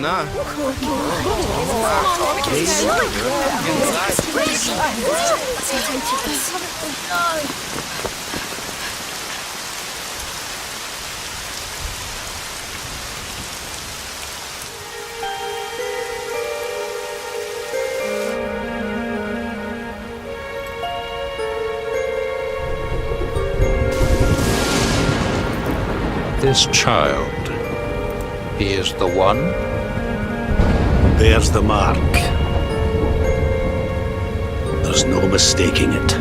na. This child, he is the one? There's the mark. There's no mistaking it.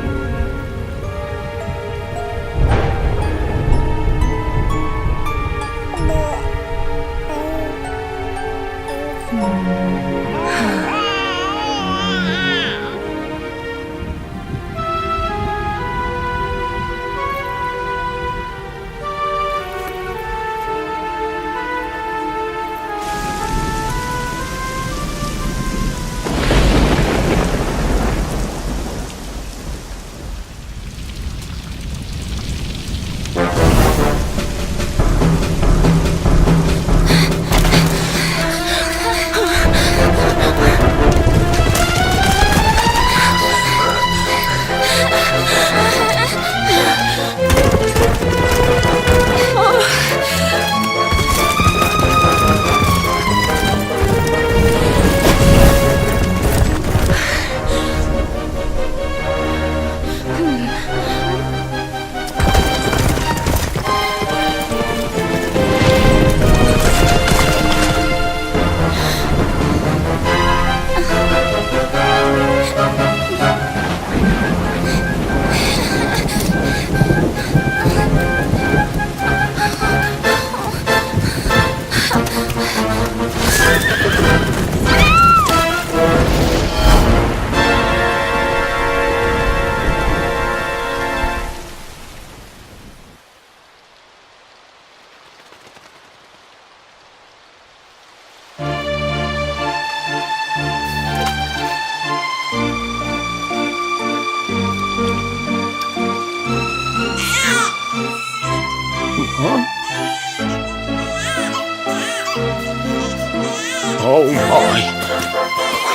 Oh my!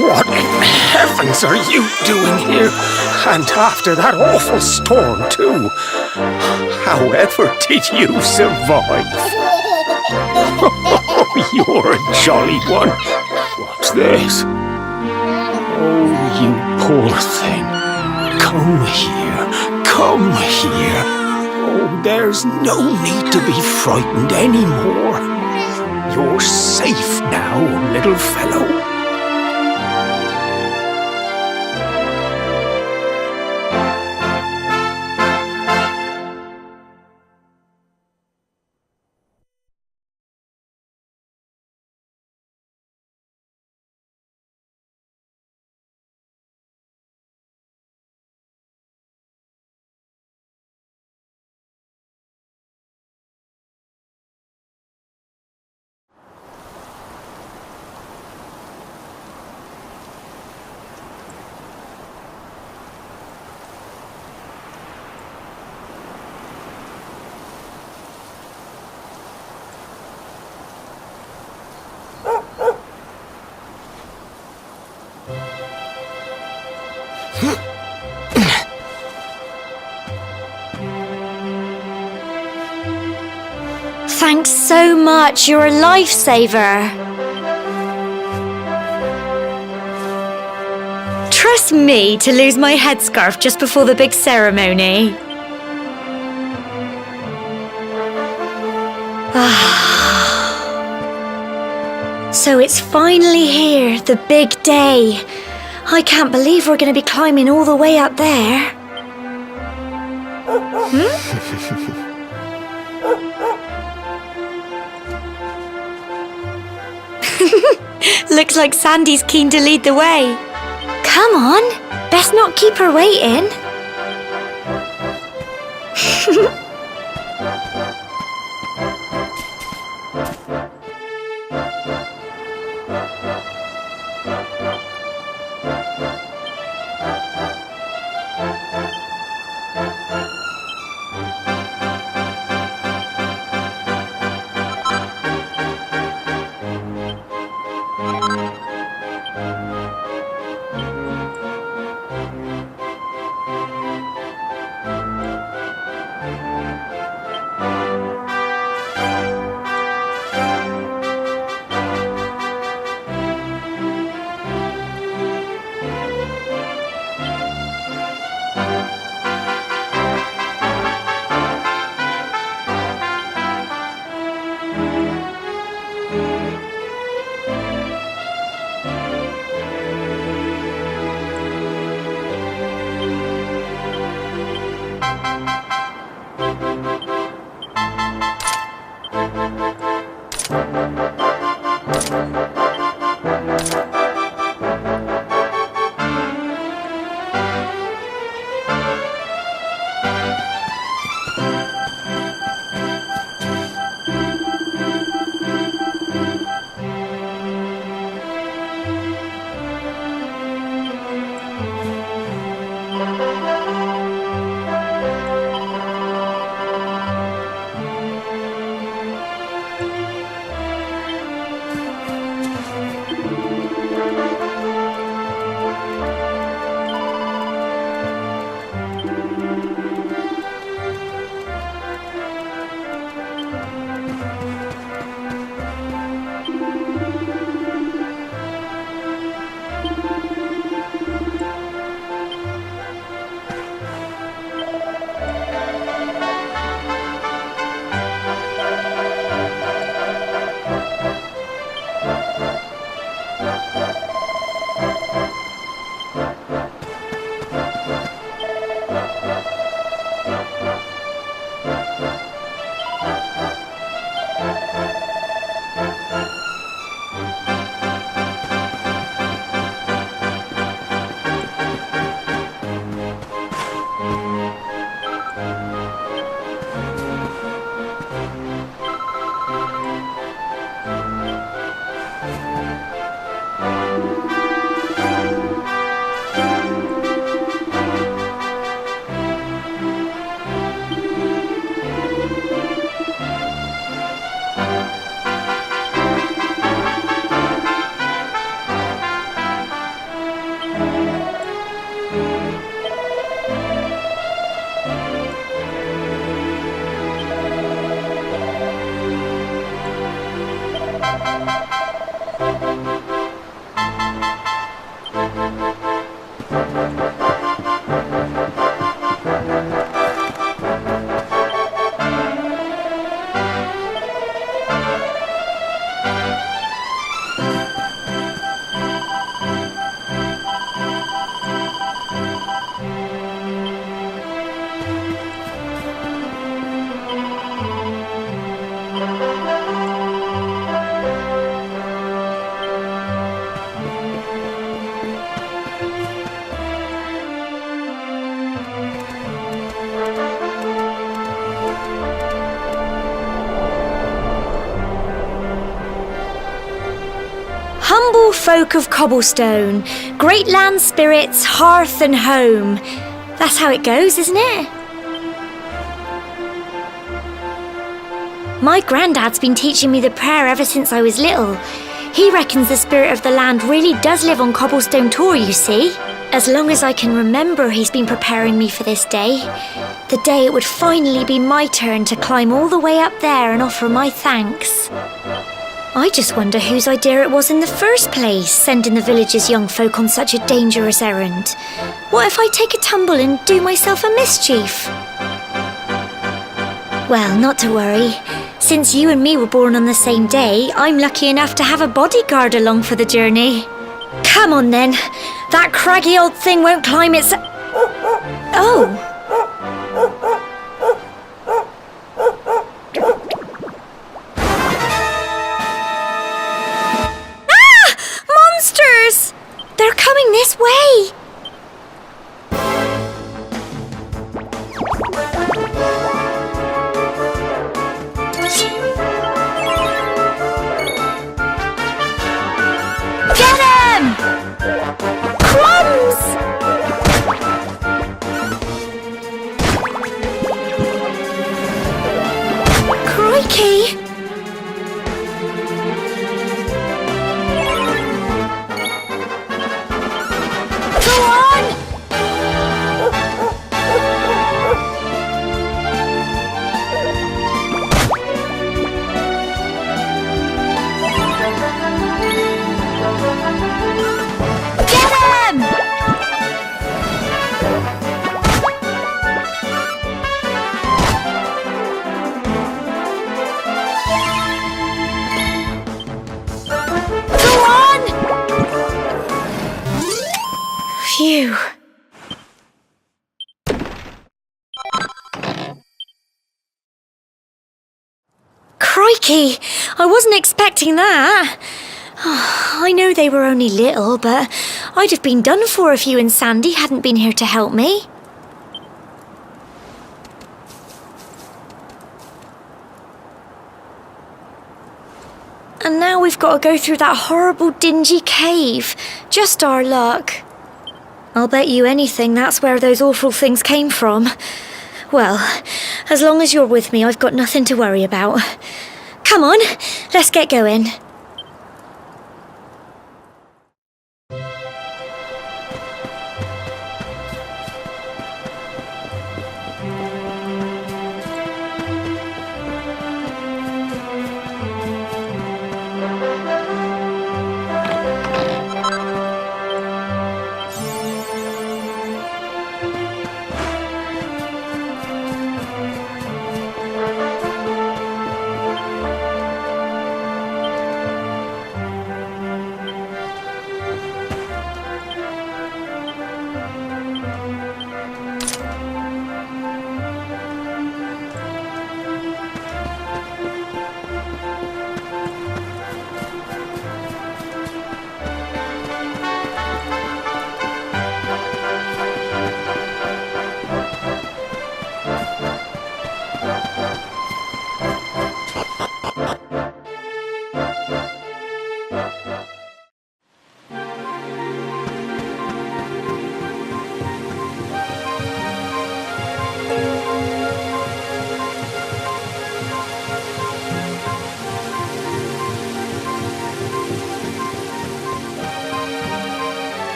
What in heavens are you doing here? And after that awful storm, too. However did you survive? You're a jolly one. What's this? Oh, you poor thing. Come here. Come here. Oh, there's no need to be frightened anymore. You're safe now, little fellow. Thanks so much, you're a lifesaver. Trust me to lose my headscarf just before the big ceremony. So it's finally here, the big day. I can't believe we're going to be climbing all the way up there. Looks like Sandy's keen to lead the way. Come on, best not keep her waiting. Humble folk of Cobblestone, great land spirits, hearth and home. That's how it goes, isn't it? My granddad's been teaching me the prayer ever since I was little. He reckons the spirit of the land really does live on Cobblestone Tor, you see. As long as I can remember, he's been preparing me for this day. The day it would finally be my turn to climb all the way up there and offer my thanks. I just wonder whose idea it was in the first place, sending the village's young folk on such a dangerous errand. What if I take a tumble and do myself a mischief? Well, not to worry. Since you and me were born on the same day, I'm lucky enough to have a bodyguard along for the journey. Come on then. That craggy old thing won't climb its... Oh! Monsters! They're coming this way! Get him! Crumbs! Crikey! Go on! Get him! Go on! Phew. Crikey! I wasn't expecting that. I know they were only little, but I'd have been done for if you and Sandy hadn't been here to help me. And now we've got to go through that horrible dingy cave. Just our luck. I'll bet you anything that's where those awful things came from. Well, as long as you're with me, I've got nothing to worry about. Come on, let's get going.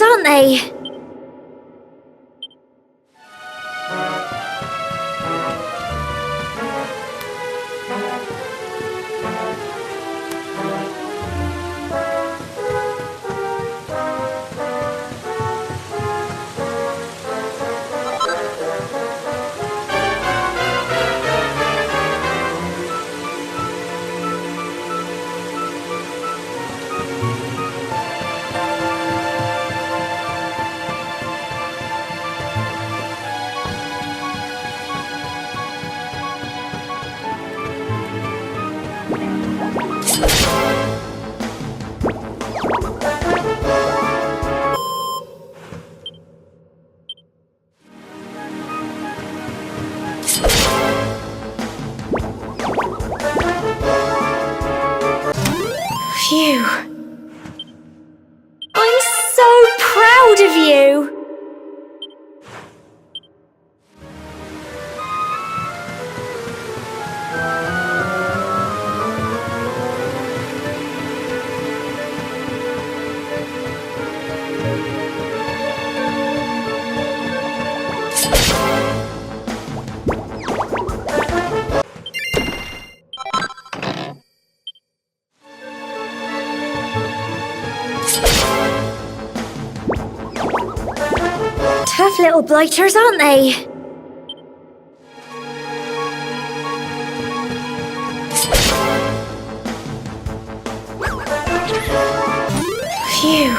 Aren't they? Phew. I'm so proud of you. Tough little blighters, aren't they? Phew.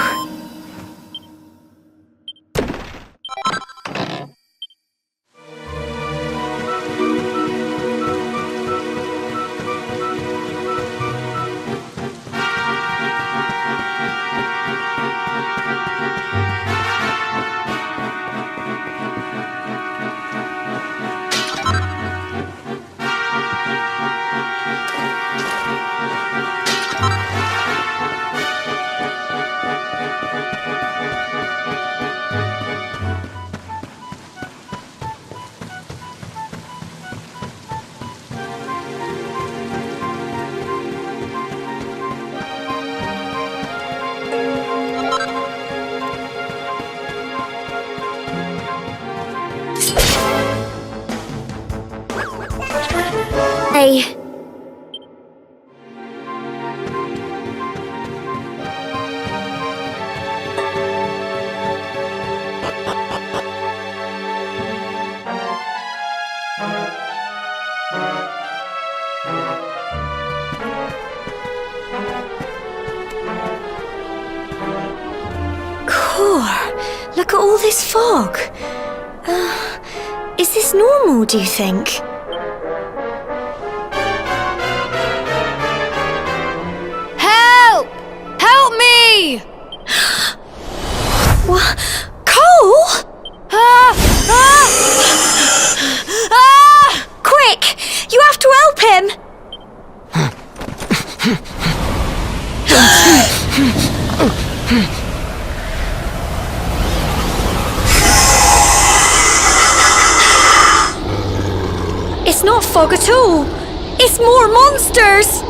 Look at all this fog. Is this normal, do you think? Help! Help me! What? Cole? Quick! You have to help him! It's not fog at all. It's more monsters!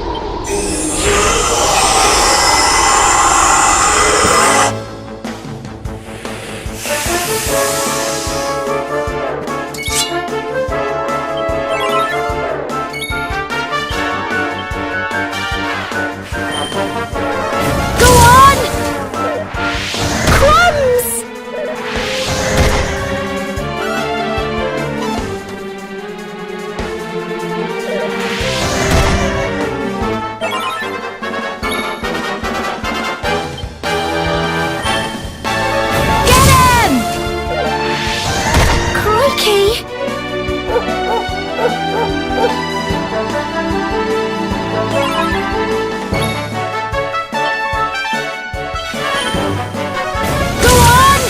Go on! Crumbs! Get him! Crikey! Go on!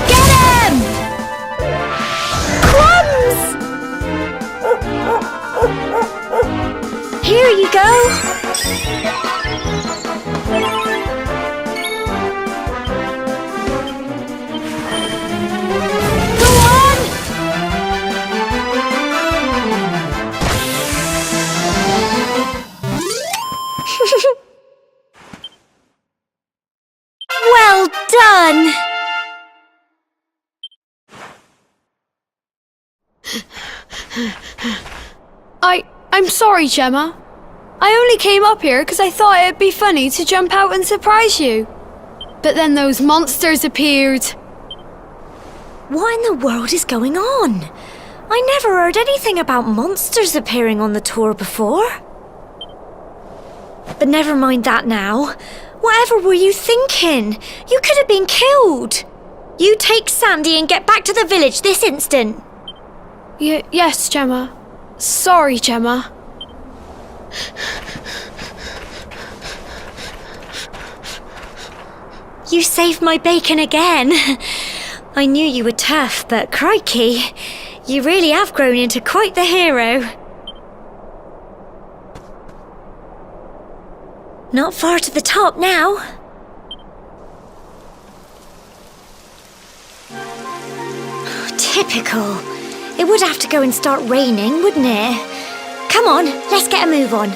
Get him! Crumbs! Here you go. Go on! Well done! I'm sorry, Gemma. I only came up here because I thought it'd be funny to jump out and surprise you. But then those monsters appeared. What in the world is going on? I never heard anything about monsters appearing on the tour before. But never mind that now. Whatever were you thinking? You could have been killed. You take Sandy and get back to the village this instant. Yes, Gemma. Sorry, Gemma. You saved my bacon again. I knew you were tough, but crikey, you really have grown into quite the hero. Not far to the top now. Typical. It would have to go and start raining, wouldn't it? Come on, let's get a move on.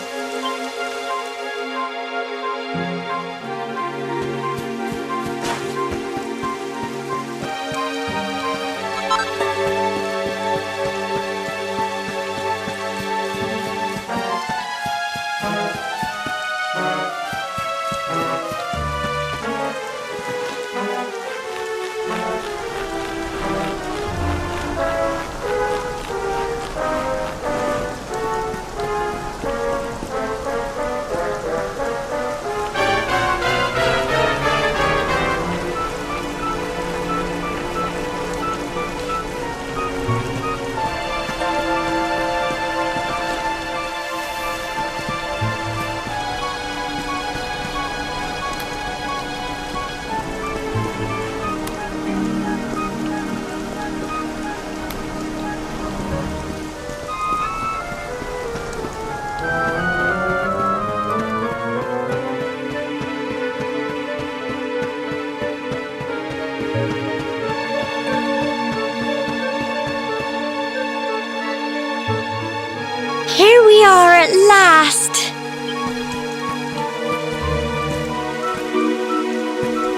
Here we are at last.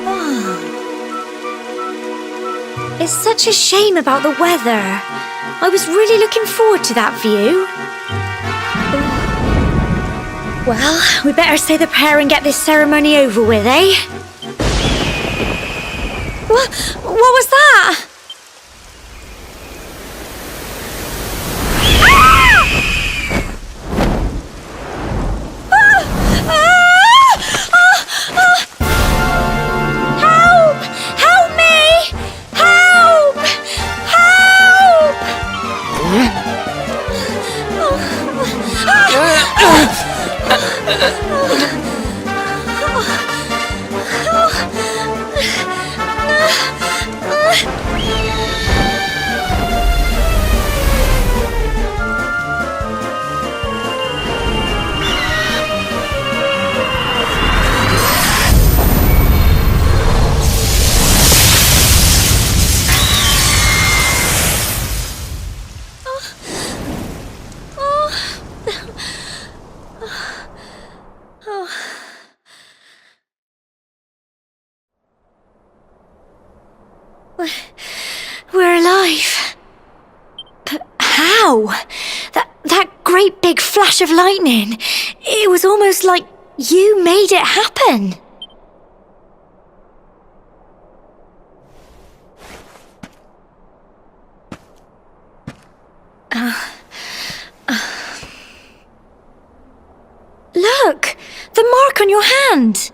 Oh. It's such a shame about the weather. I was really looking forward to that view. Well, we better say the prayer and get this ceremony over with, eh? What was that? Wow! That great big flash of lightning. It was almost like you made it happen. Look! The mark on your hand!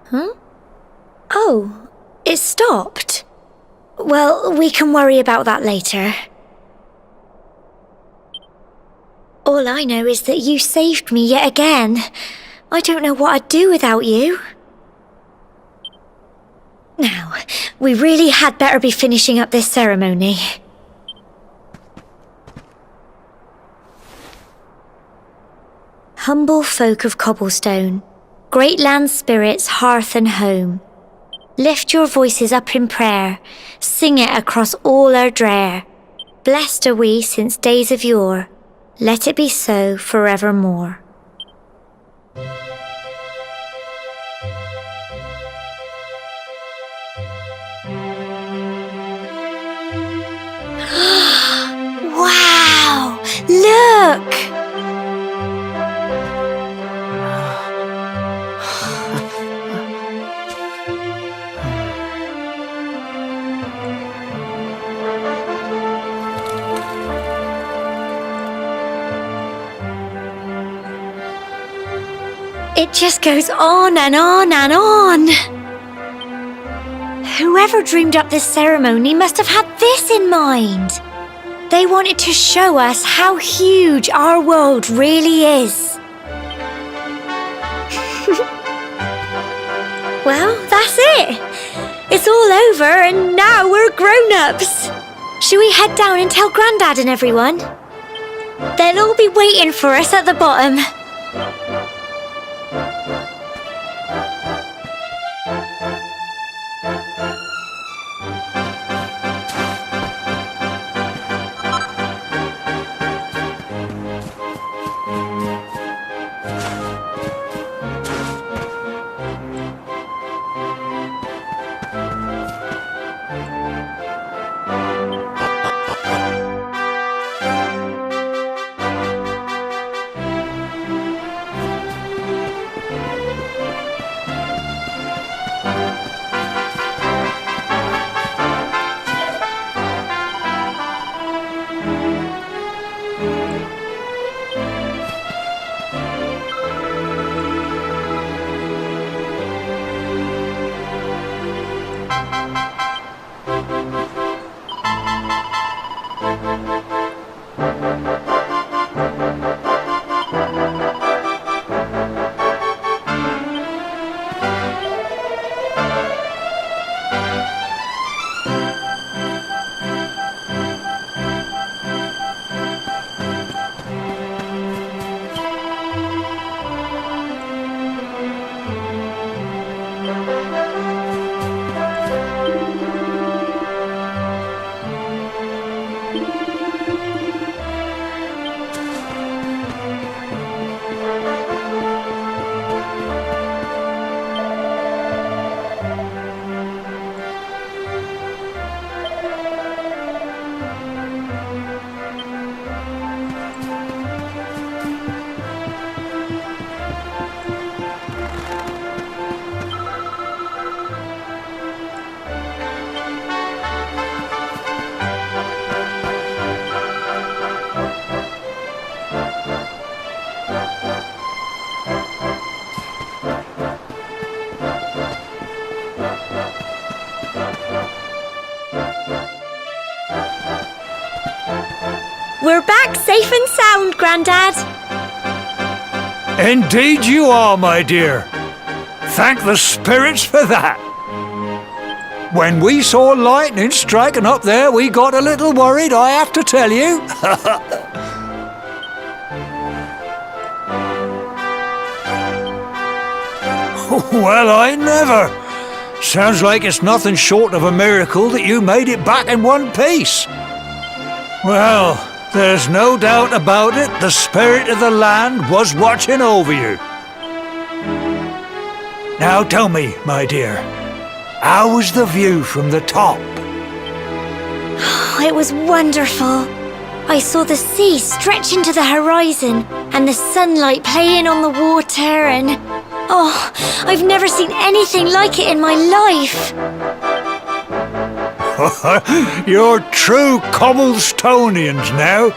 Huh? Oh, it stopped. Well, we can worry about that later. All I know is that you saved me yet again. I don't know what I'd do without you. Now, we really had better be finishing up this ceremony. Humble folk of Cobblestone, great land spirits, hearth and home, lift your voices up in prayer, sing it across all our drear. Blessed are we since days of yore, let it be so forevermore. Wow! Look! It just goes on and on and on. Whoever dreamed up this ceremony must have had this in mind. They wanted to show us how huge our world really is. Well, that's it. It's all over and now we're grown-ups. Should we head down and tell Grandad and everyone? They'll all be waiting for us at the bottom. We're back safe and sound, Grandad. Indeed you are, my dear. Thank the spirits for that. When we saw lightning striking up there, we got a little worried, I have to tell you. Well, I never. Sounds like it's nothing short of a miracle that you made it back in one piece. Well, there's no doubt about it, the spirit of the land was watching over you. Now tell me, my dear, how was the view from the top? it was wonderful. I saw the sea stretch into the horizon and the sunlight playing on the water and... Oh, I've never seen anything like it in my life. You're true Cobblestonians now.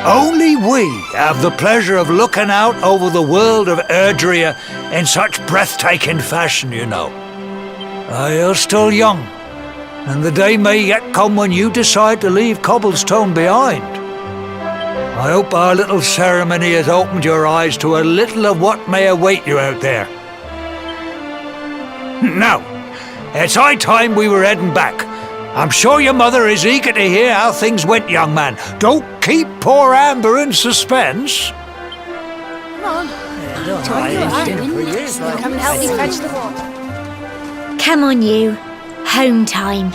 Only we have the pleasure of looking out over the world of Erdrea in such breathtaking fashion, you know. You're still young, and the day may yet come when you decide to leave Cobblestone behind. I hope our little ceremony has opened your eyes to a little of what may await you out there. Now, it's high time we were heading back. I'm sure your mother is eager to hear how things went, young man. Don't keep poor Amber in suspense. Come on, you. Home time.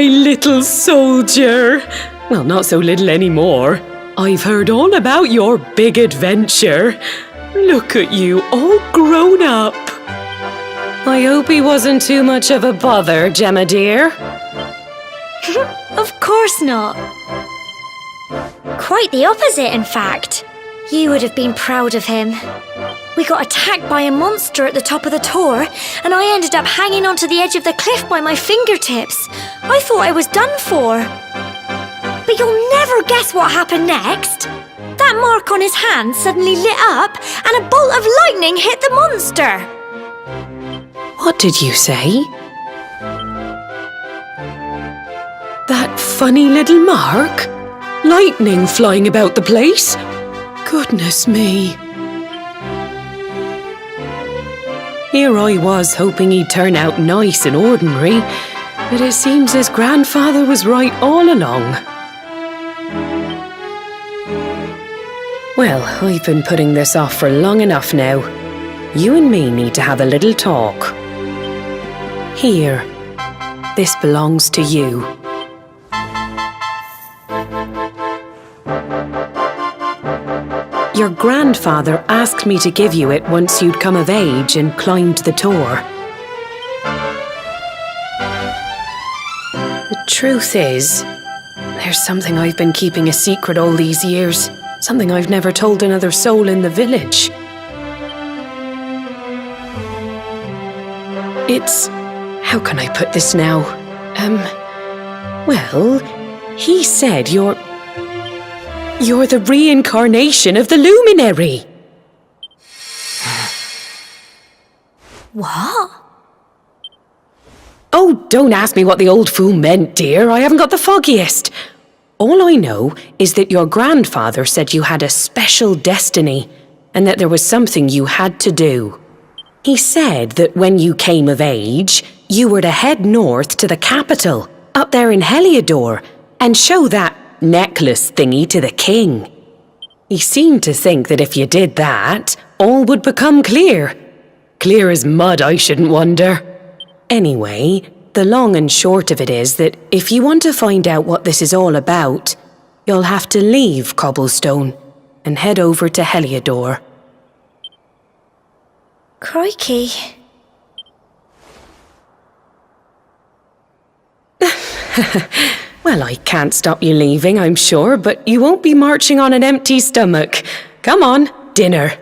my little soldier. Well, not so little anymore. I've heard all about your big adventure. Look at you, all grown up. I hope he wasn't too much of a bother, Gemma dear. Of course not. Quite the opposite, in fact. You would have been proud of him. We got attacked by a monster at the top of the tor, and I ended up hanging onto the edge of the cliff by my fingertips. I thought I was done for. But you'll never guess what happened next. That mark on his hand suddenly lit up, and a bolt of lightning hit the monster. What did you say? That funny little mark? Lightning flying about the place? Goodness me. Here I was hoping he'd turn out nice and ordinary, but it seems his grandfather was right all along. Well, I've been putting this off for long enough now. You and me need to have a little talk. Here, this belongs to you. Your grandfather asked me to give you it once you'd come of age and climbed the tor. The truth is, there's something I've been keeping a secret all these years. Something I've never told another soul in the village. It's... how can I put this now? Well, he said you're the reincarnation of the luminary. What? Oh, don't ask me what the old fool meant, dear. I haven't got the foggiest. All I know is that your grandfather said you had a special destiny and that there was something you had to do. He said that when you came of age, you were to head north to the capital, up there in Heliodor, and show that necklace thingy to the king. He seemed to think that if you did that, all would become clear. Clear as mud, I shouldn't wonder. Anyway, the long and short of it is that if you want to find out what this is all about, you'll have to leave Cobblestone and head over to Heliodor. Crikey. Well, I can't stop you leaving, I'm sure, but you won't be marching on an empty stomach. Come on, dinner.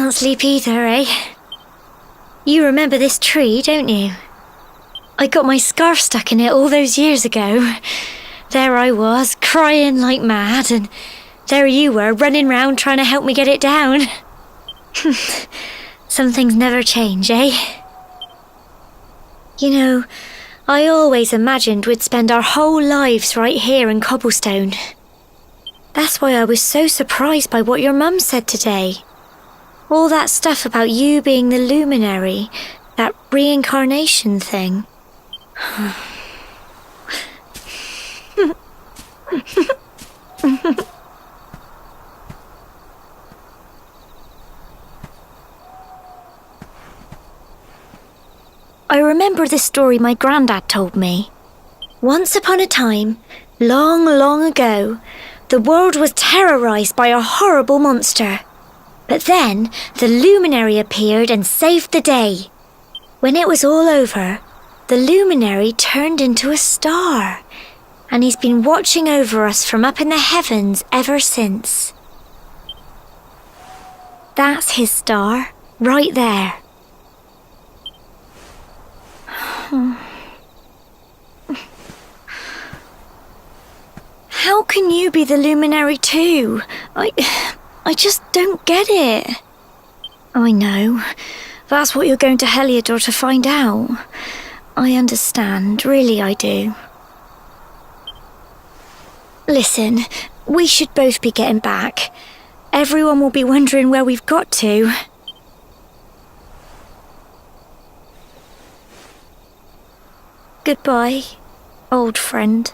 can't sleep either, eh? You remember this tree, don't you? I got my scarf stuck in it all those years ago. There I was, crying like mad, and there you were, running round trying to help me get it down. Some things never change, eh? You know, I always imagined we'd spend our whole lives right here in Cobblestone. That's why I was so surprised by what your mum said today. All that stuff about you being the luminary, that reincarnation thing. I remember this story my granddad told me. Once upon a time, long, long ago, the world was terrorised by a horrible monster. But then the luminary appeared and saved the day. When it was all over, the luminary turned into a star, and he's been watching over us from up in the heavens ever since. That's his star, right there. How can you be the luminary too? I just don't get it. I know. That's what you're going to Heliodor to find out. I understand, really I do. Listen, we should both be getting back. Everyone will be wondering where we've got to. Goodbye, old friend.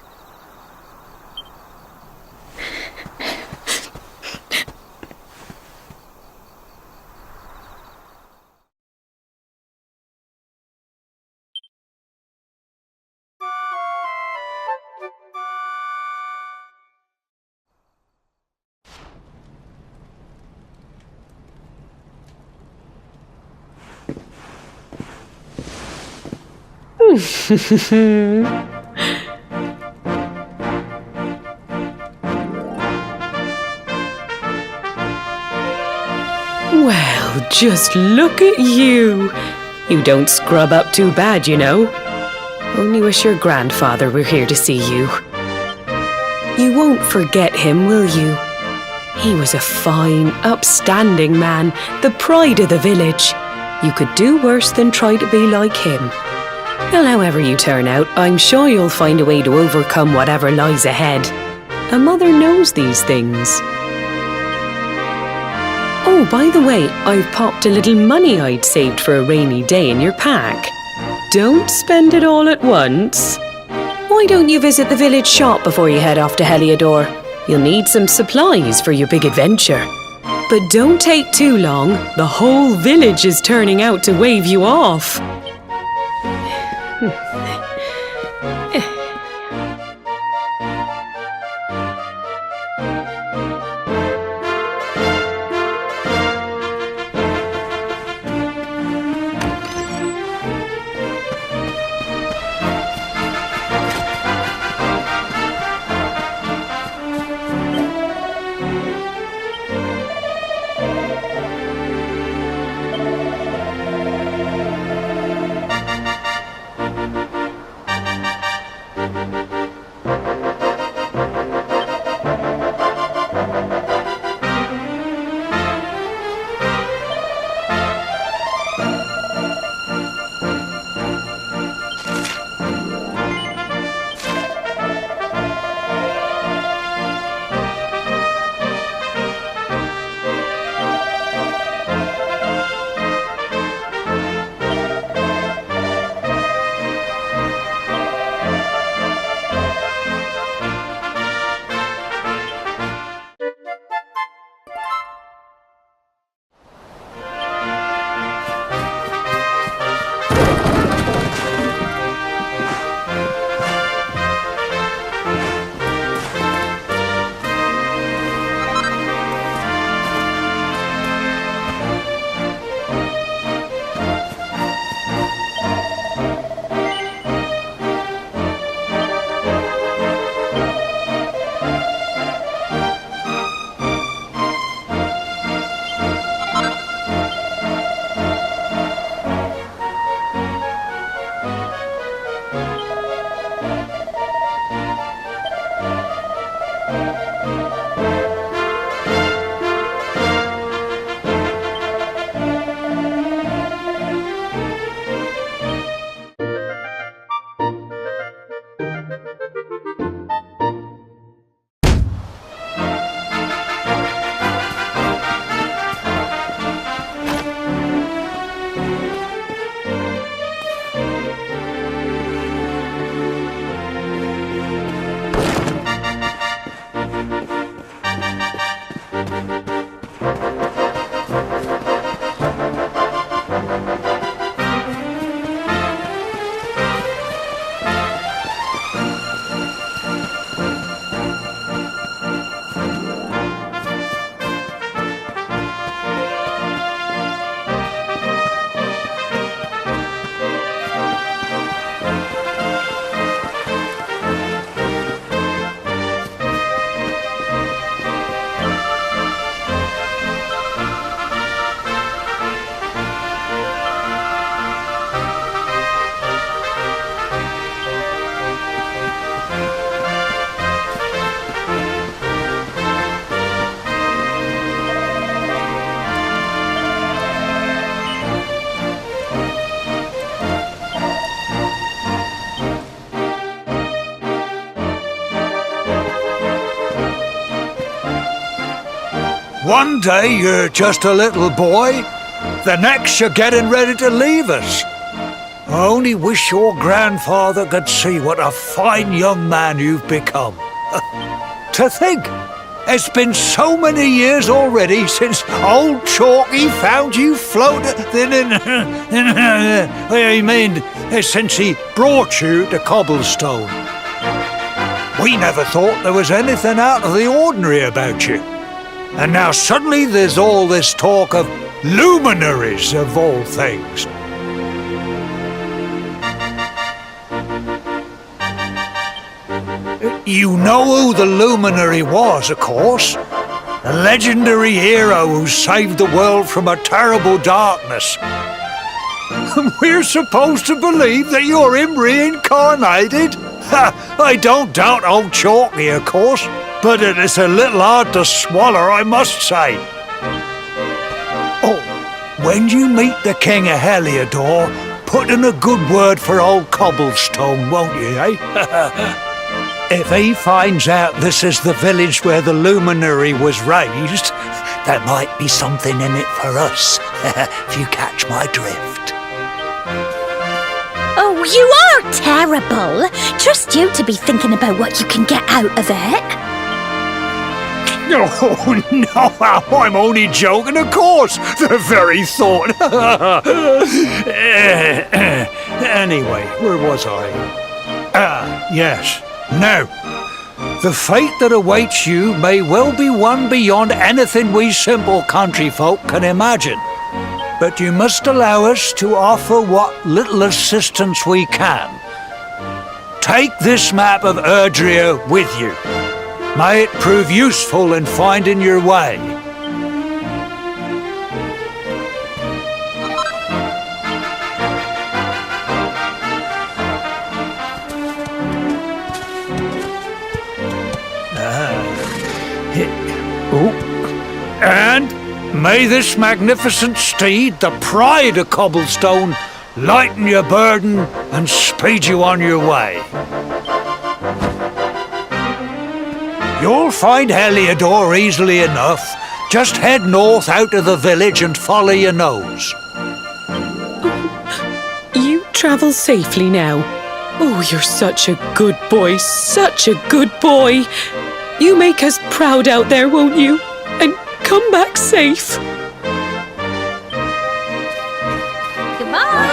Well, just look at you. You don't scrub up too bad, you know. Only wish your grandfather were here to see you. You won't forget him, will you? He was a fine, upstanding man, the pride of the village. You could do worse than try to be like him. Well, however you turn out, I'm sure you'll find a way to overcome whatever lies ahead. A mother knows these things. Oh, by the way, I've popped a little money I'd saved for a rainy day in your pack. Don't spend it all at once. Why don't you visit the village shop before you head off to Heliodor? You'll need some supplies for your big adventure. But don't take too long. The whole village is turning out to wave you off. One day you're just a little boy, the next you're getting ready to leave us. I only wish your grandfather could see what a fine young man you've become. To think, it's been so many years already since old Chalky found you floating. I mean, since he brought you to Cobblestone. We never thought there was anything out of the ordinary about you. And now suddenly there's all this talk of luminaries of all things. You know who the luminary was, of course. A legendary hero who saved the world from a terrible darkness. And we're supposed to believe that you're him reincarnated? I don't doubt old Chalky, of course, but it is a little hard to swallow, I must say. Oh, when you meet the King of Heliodor, put in a good word for old Cobblestone, won't you, eh? If he finds out this is the village where the luminary was raised, there might be something in it for us, if you catch my drift. Oh, you are terrible. Trust you to be thinking about what you can get out of it. Oh, no, I'm only joking, of course. The very thought. Anyway, where was I? Yes. Now, the fate that awaits you may well be one beyond anything we simple country folk can imagine. But you must allow us to offer what little assistance we can. Take this map of Erdrea with you. May it prove useful in finding your way. And may this magnificent steed, the pride of Cobblestone, lighten your burden and speed you on your way. You'll find Heliodor easily enough. Just head north out of the village and follow your nose. You travel safely now. Oh, you're such a good boy, such a good boy. You make us proud out there, won't you? And come back safe. Goodbye.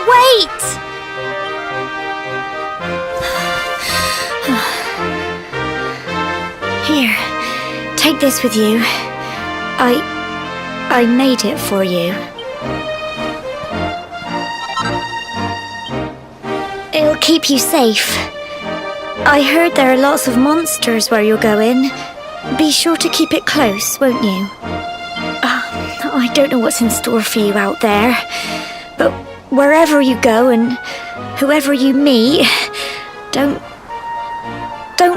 Wait! Here, take this with you. I made it for you. It'll keep you safe. I heard there are lots of monsters where you're going. Be sure to keep it close, won't you? I don't know what's in store for you out there, but wherever you go and whoever you meet, don't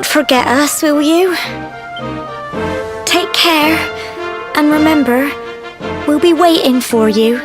forget us, will you? Take care, and remember, we'll be waiting for you.